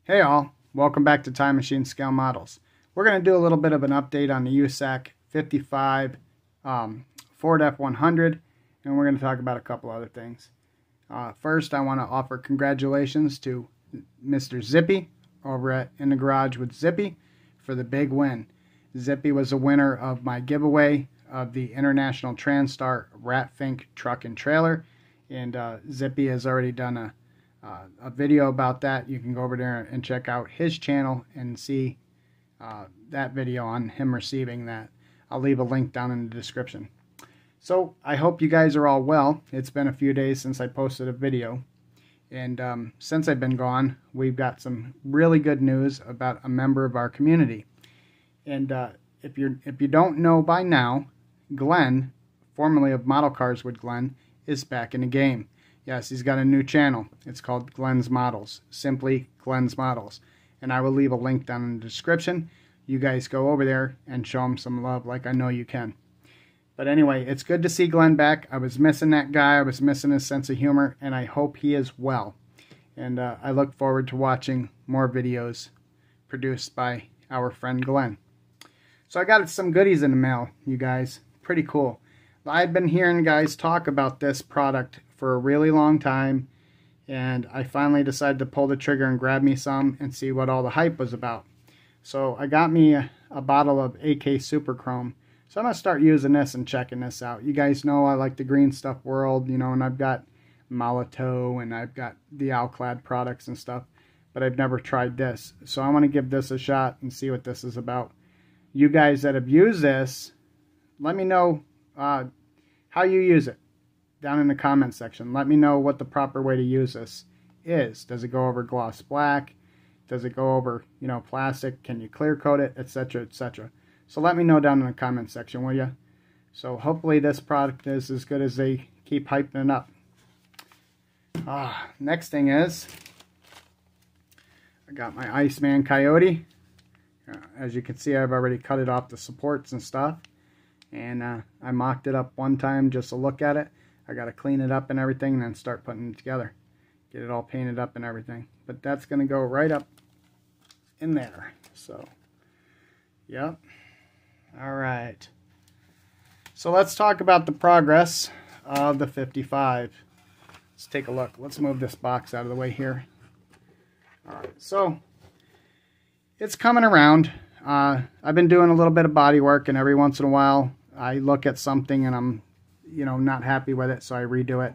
Hey all, welcome back to Time Machine Scale Models. We're going to do a little bit of an update on the USACC 55 Ford F100, and we're going to talk about a couple other things. First, I want to offer congratulations to Mr. Zippi over at In the Garage with Zippi for the big win. Zippi was a winner of my giveaway of the International Transtar Ratfink truck and trailer, and Zippi has already done a video about that. You can go over there and check out his channel and see that video on him receiving that. I'll leave a link down in the description. So I hope you guys are all well. It's been a few days since I posted a video, and since I've been gone, we've got some really good news about a member of our community. And if you don't know by now, Glen, formerly of Model Cars with Glen, is back in the game. Yes, he's got a new channel. It's called Glen's Models. Simply Glen's Models. And I will leave a link down in the description. You guys go over there and show him some love like I know you can. But anyway, it's good to see Glen back. I was missing that guy. I was missing his sense of humor. And I hope he is well. And I look forward to watching more videos produced by our friend Glen. So I got some goodies in the mail, you guys. Pretty cool. I've been hearing guys talk about this product for a really long time, and I finally decided to pull the trigger and grab me some and see what all the hype was about. So I got me a bottle of AK Super Chrome. So I'm going to start using this and checking this out. You guys know I like the Green Stuff World, you know, and I've got Molotov and I've got the Alclad products and stuff, but I've never tried this. So I want to give this a shot and see what this is about. You guys that have used this, let me know how you use it down in the comment section. Let me know what the proper way to use this is. Does it go over gloss black? Does it go over, you know, plastic? Can you clear coat it, etc., etc.? So let me know down in the comment section, will you? So hopefully this product is as good as they keep hyping it up. Next thing is, I got my Iceman Coyote. As you can see, I've already cut it off the supports and stuff. And I mocked it up one time just to look at it. I got to clean it up and everything and then start putting it together. Get it all painted up and everything. But that's going to go right up in there. So, yep. Alright. So let's talk about the progress of the 55. Let's take a look. Let's move this box out of the way here. Alright, so it's coming around. I've been doing a little bit of body work, and every once in a while I look at something and I'm, you know, not happy with it, so I redo it.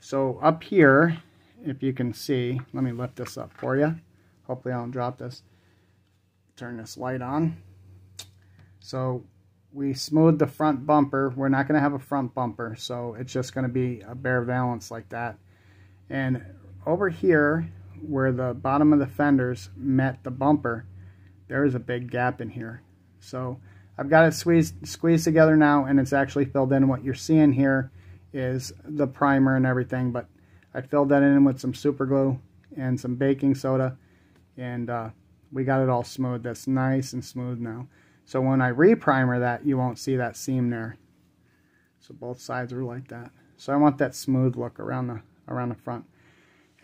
So up here, if you can see, let me lift this up for you. Hopefully I don't drop this. Turn this light on. So we smoothed the front bumper. We're not going to have a front bumper, so it's just going to be a bare valance like that. And over here, where the bottom of the fenders met the bumper, there is a big gap in here. So I've got it squeezed together now, and it's actually filled in. What you're seeing here is the primer and everything, but I filled that in with some super glue and some baking soda, and we got it all smooth. That's nice and smooth now. So when I re-primer that, you won't see that seam there. So both sides are like that. So I want that smooth look around the front.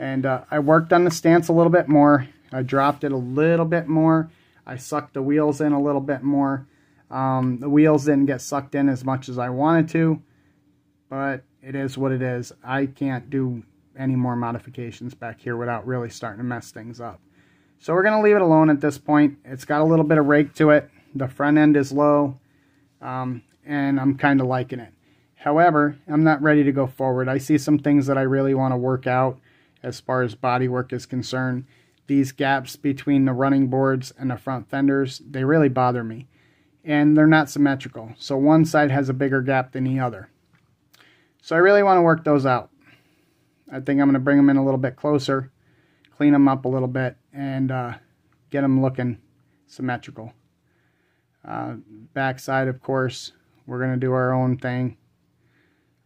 And I worked on the stance a little bit more. I dropped it a little bit more. I sucked the wheels in a little bit more. The wheels didn't get sucked in as much as I wanted to, but it is what it is. I can't do any more modifications back here without really starting to mess things up. So we're going to leave it alone at this point. It's got a little bit of rake to it. The front end is low, and I'm kind of liking it. However, I'm not ready to go forward. I see some things that I really want to work out as far as body work is concerned. These gaps between the running boards and the front fenders, they really bother me. And they're not symmetrical. So one side has a bigger gap than the other. So I really want to work those out. I think I'm going to bring them in a little bit closer, clean them up a little bit, and get them looking symmetrical. Back side, of course, we're going to do our own thing.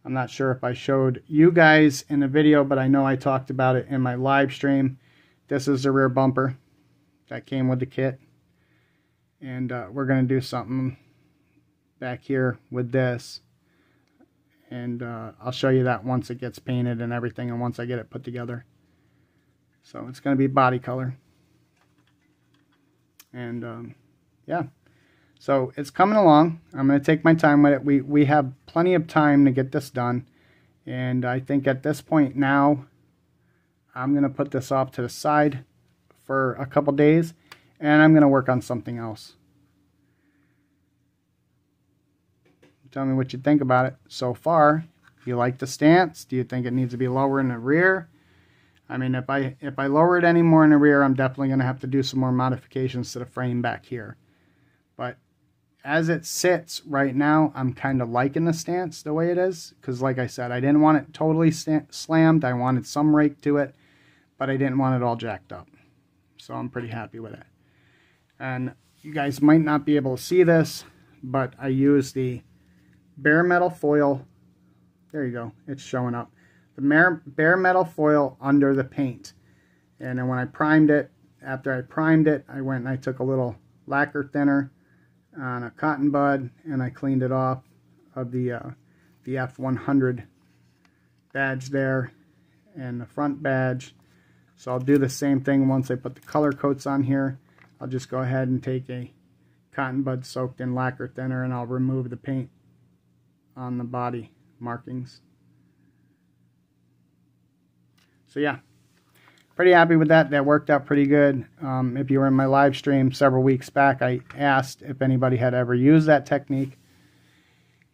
I'm not sure if I showed you guys in the video, but I know I talked about it in my live stream. This is the rear bumper that came with the kit. And we're going to do something back here with this. And I'll show you that once it gets painted and everything, and once I get it put together. So it's going to be body color. And yeah, so it's coming along. I'm going to take my time with it. We have plenty of time to get this done, and I think at this point now I'm going to put this off to the side for a couple days, and I'm going to work on something else. Tell me what you think about it so far. Do you like the stance? Do you think it needs to be lower in the rear? I mean, if I lower it any more in the rear, I'm definitely going to have to do some more modifications to the frame back here. But as it sits right now, I'm kind of liking the stance the way it is. Because like I said, I didn't want it totally slammed. I wanted some rake to it, but I didn't want it all jacked up. So I'm pretty happy with it. And you guys might not be able to see this, but I used the bare metal foil. There you go. It's showing up. The bare metal foil under the paint. And then when I primed it, after I primed it, I went and I took a little lacquer thinner on a cotton bud and I cleaned it off of the F100 badge there and the front badge. So I'll do the same thing once I put the color coats on here. I'll just go ahead and take a cotton bud soaked in lacquer thinner and I'll remove the paint on the body markings. So yeah, pretty happy with that. That worked out pretty good. If you were in my live stream several weeks back, I asked if anybody had ever used that technique,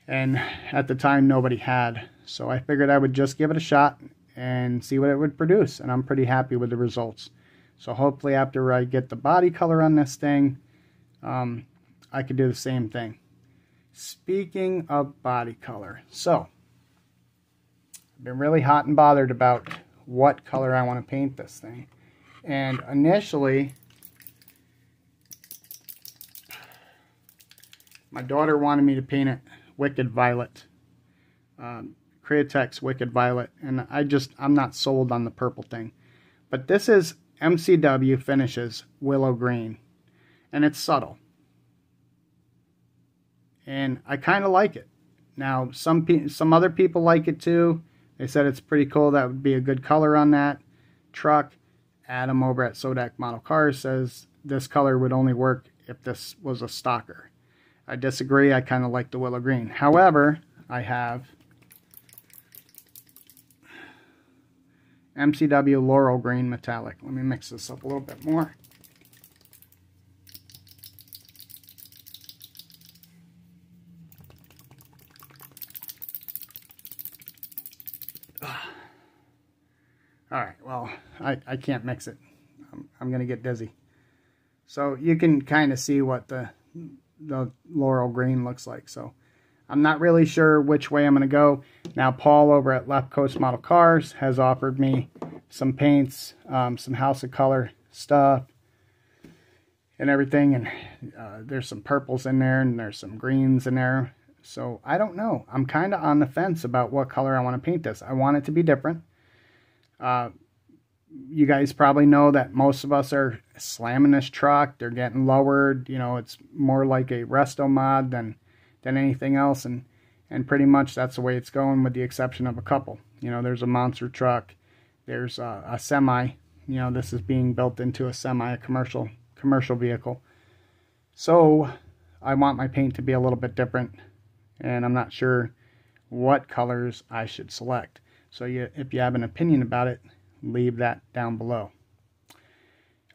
and at the time nobody had. So I figured I would just give it a shot and see what it would produce, and I'm pretty happy with the results. So hopefully after I get the body color on this thing, I could do the same thing. Speaking of body color, so I've been really hot and bothered about what color I want to paint this thing. And initially, my daughter wanted me to paint it Wicked Violet, Createx Wicked Violet, and I'm not sold on the purple thing. But this is MCW Finishes Willow Green, and it's subtle. And I kind of like it. Now, some other people like it too. They said it's pretty cool. That would be a good color on that truck. Adam over at Sodak Model Cars says this color would only work if this was a stocker. I disagree. I kind of like the willow green. However, I have MCW Laurel Green Metallic. Let me mix this up a little bit more. Alright, well, I can't mix it. I'm going to get dizzy. So you can kind of see what the Laurel Green looks like. So I'm not really sure which way I'm going to go. Now Paul over at Left Coast Model Cars has offered me some paints, some House of Color stuff and everything. And there's some purples in there and there's some greens in there. So I don't know. I'm kind of on the fence about what color I want to paint this. I want it to be different. You guys probably know that most of us are slamming this truck. They're getting lowered. You know, it's more like a resto mod than anything else, and pretty much that's the way it's going, with the exception of a couple. You know, there's a monster truck. There's a semi. You know, this is being built into a semi, a commercial vehicle. So I want my paint to be a little bit different, and I'm not sure what colors I should select. So if you have an opinion about it, leave that down below.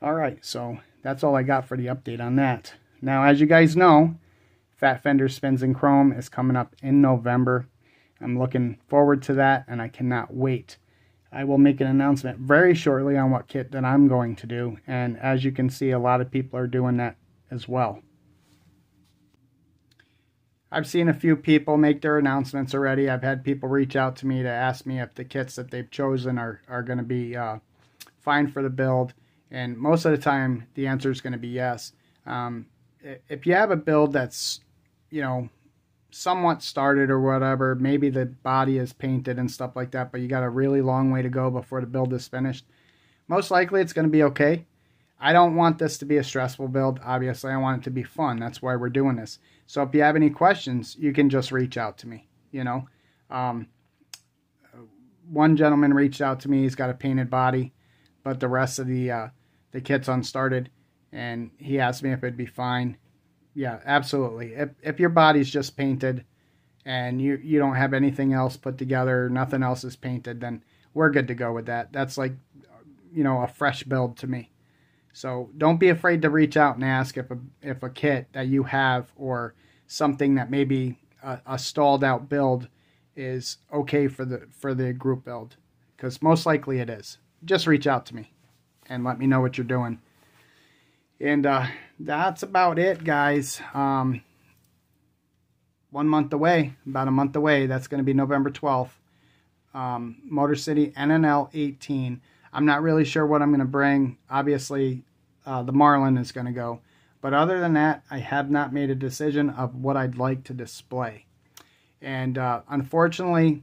Alright, so that's all I got for the update on that. Now, as you guys know, Fat Fenders Spins in Chrome is coming up in November. I'm looking forward to that, and I cannot wait. I will make an announcement very shortly on what kit that I'm going to do, and as you can see, a lot of people are doing that as well. I've seen a few people make their announcements already. I've had people reach out to me to ask me if the kits that they've chosen are going to be fine for the build. And most of the time, the answer is going to be yes. If you have a build that's, you know, somewhat started or whatever, maybe the body is painted and stuff like that, but you got a really long way to go before the build is finished, most likely it's going to be okay. I don't want this to be a stressful build. Obviously, I want it to be fun. That's why we're doing this. So if you have any questions, you can just reach out to me. You know, one gentleman reached out to me. He's got a painted body, but the rest of the kit's unstarted. and he asked me if it'd be fine. Yeah, absolutely. If your body's just painted and you don't have anything else put together, nothing else is painted, then we're good to go with that. That's like, you know, a fresh build to me. So don't be afraid to reach out and ask if a kit that you have or something that maybe a stalled out build is okay for the group build, because most likely it is. Just reach out to me and let me know what you're doing. And that's about it, guys. 1 month away, about a month away. That's going to be November 12th. Motor City NNL18. I'm not really sure what I'm going to bring. Obviously, the Marlin is going to go. But other than that, I have not made a decision of what I'd like to display. And unfortunately,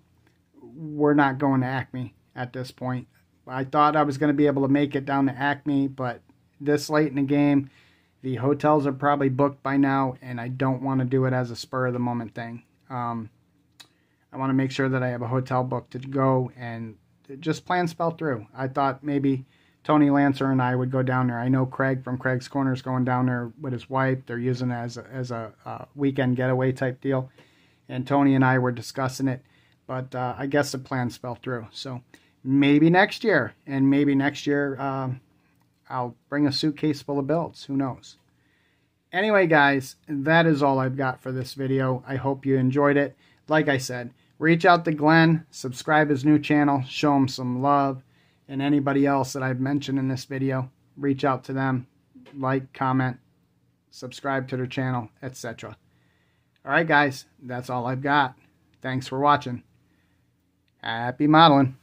we're not going to ACME at this point. I thought I was going to be able to make it down to ACME, but this late in the game, the hotels are probably booked by now, and I don't want to do it as a spur-of-the-moment thing. I want to make sure that I have a hotel booked to go, and just plans fell through. I thought maybe Tony Lancer and I would go down there. I know Craig from Craig's Corner is going down there with his wife. They're using it as a weekend getaway type deal. And Tony and I were discussing it, but I guess the plans fell through. So maybe next year, and maybe next year I'll bring a suitcase full of builds. Who knows? Anyway, guys, that is all I've got for this video. I hope you enjoyed it. Like I said, reach out to Glen, subscribe his new channel, show him some love, and anybody else that I've mentioned in this video, reach out to them, like, comment, subscribe to their channel, etc. Alright guys, that's all I've got. Thanks for watching. Happy modeling.